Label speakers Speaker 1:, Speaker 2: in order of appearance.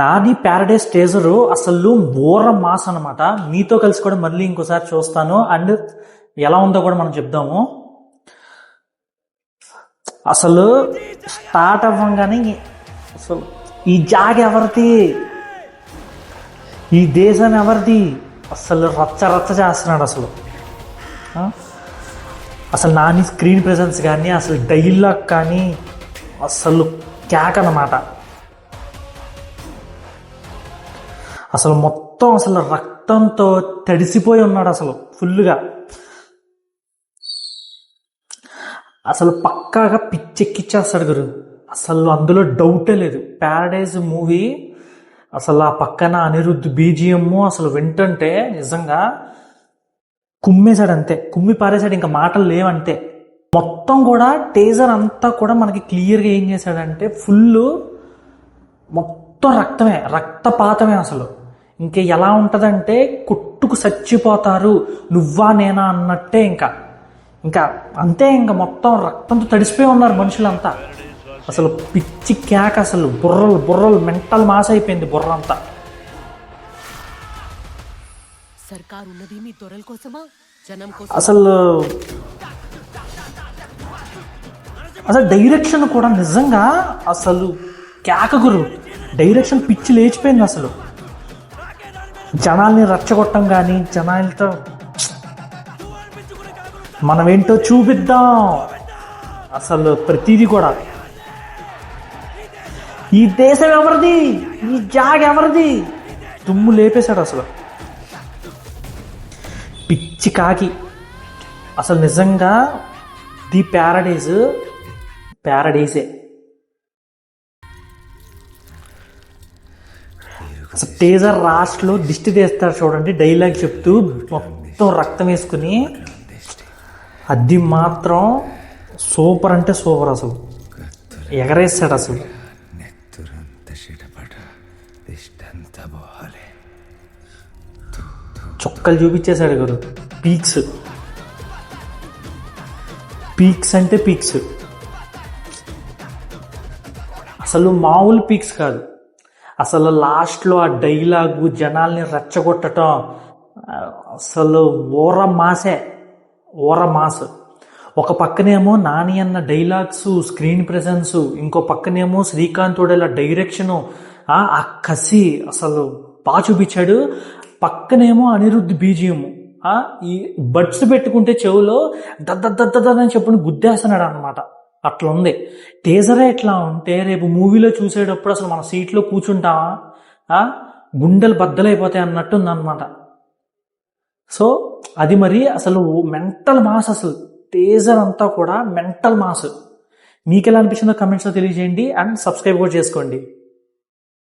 Speaker 1: నాది Paradise teaser అసలు ఘోర మాస్ అనమాట. మీతో కలిసి కూడా మళ్ళీ ఇంకోసారి చూస్తాను అండ్ ఎలా ఉందో కూడా మనం చెప్దాము. అసలు స్టార్ట్ అవ్వంగానే అసలు ఈ జాగ ఎవరిది, ఈ దేశం ఎవరిది, అసలు రచ్చ రచ్చ చేస్తున్నాడు అసలు. అసలు నాని స్క్రీన్ ప్రెజెన్స్ కానీ అసలు డైలాగ్ కానీ అసలు క్యాక్ అన్నమాట. అసలు మొత్తం అసలు రక్తంతో తడిసిపోయి ఉన్నాడు అసలు ఫుల్గా. అసలు పక్కాగా పిచ్చెక్కిచ్చేస్తాడు గురు, అసలు అందులో డౌటే లేదు. ప్యారడైజ్ మూవీ అసలు ఆ పక్కన అనిరుద్ధ్ బీజిఎం అసలు వింటుంటే నిజంగా కుమ్మేశాడు, అంతే కుమ్మి పారేశాడు, ఇంకా మాటలు లేవంతే. మొత్తం కూడా టేజర్ అంతా కూడా మనకి క్లియర్గా ఏం చేశాడంటే ఫుల్ మొత్తం రక్తమే, రక్తపాతమే. అసలు ఇంకా ఎలా ఉంటుందంటే కొట్టుకు చచ్చిపోతారు నువ్వా నేనా అన్నట్టే. ఇంకా అంతే, ఇంకా మొత్తం రక్తంతో తడిసిపోయి ఉన్నారు మనుషులంతా. అసలు పిచ్చి క్యాక్, అసలు బుర్రలు మెంటల్ మాస్ అయిపోయింది బుర్ర అంతా. అసలు డైరెక్షన్ కూడా నిజంగా అసలు క్యాక గురు, డైరెక్షన్ పిచ్చి లేచిపోయింది. అసలు జనాల్ని రచ్చగొట్టం కానీ జనాలతో మనం ఏంటో చూపిద్దాం, అసలు ప్రతిదీ కూడా ఈ దేశం ఎవరిది, ఈ జాగ ఎవరిది, దుమ్ము లేపేశాడు అసలు పిచ్చి కాకి. అసలు నిజంగా ది ప్యారడైజే. అసలు టేజర్ లాస్ట్లో దిష్టి తీస్తారు చూడండి, డైలాగ్ చెప్తూ మొత్తం రక్తం వేసుకుని, అది మాత్రం సూపర్ అంటే సూపర్. అసలు ఎగరేస్తాడు అసలు. చొక్కలు చూపించేశాడు గురు, పీక్స్ అంటే పీక్స్, అసలు మామూలు పీక్స్ కాదు. అసలు లాస్ట్లో ఆ డైలాగు జనాల్ని రెచ్చగొట్టడం అసలు ఓర మాస్. ఒక పక్కనేమో నాని అన్న డైలాగ్స్, స్క్రీన్ ప్రెజెన్స్, ఇంకో పక్కనేమో శ్రీకాంత్ ఇలా డైరెక్షను, ఆ కసి అసలు బాగా చూపించాడు. పక్కనేమో అనిరుద్ధ్ బీజిఎం, ఈ బడ్స్ పెట్టుకుంటే చెవులో దద్దని చెప్పుని గుద్దేస్తున్నాడు అనమాట. అట్లా ఉంది టేజరే. ఎట్లా ఉంటే రేపు మూవీలో చూసేటప్పుడు అసలు మన సీట్లో కూర్చుంటామా, గుండెలు బద్దలైపోతాయి అన్నట్టు ఉందన్నమాట. సో అది మరి అసలు మెంటల్ మాస్, అసలు టేజర్ అంతా కూడా మెంటల్ మాస్. మీకు ఎలా అనిపించిందో కమెంట్స్లో తెలియజేయండి అండ్ సబ్స్క్రైబ్ కూడా చేసుకోండి.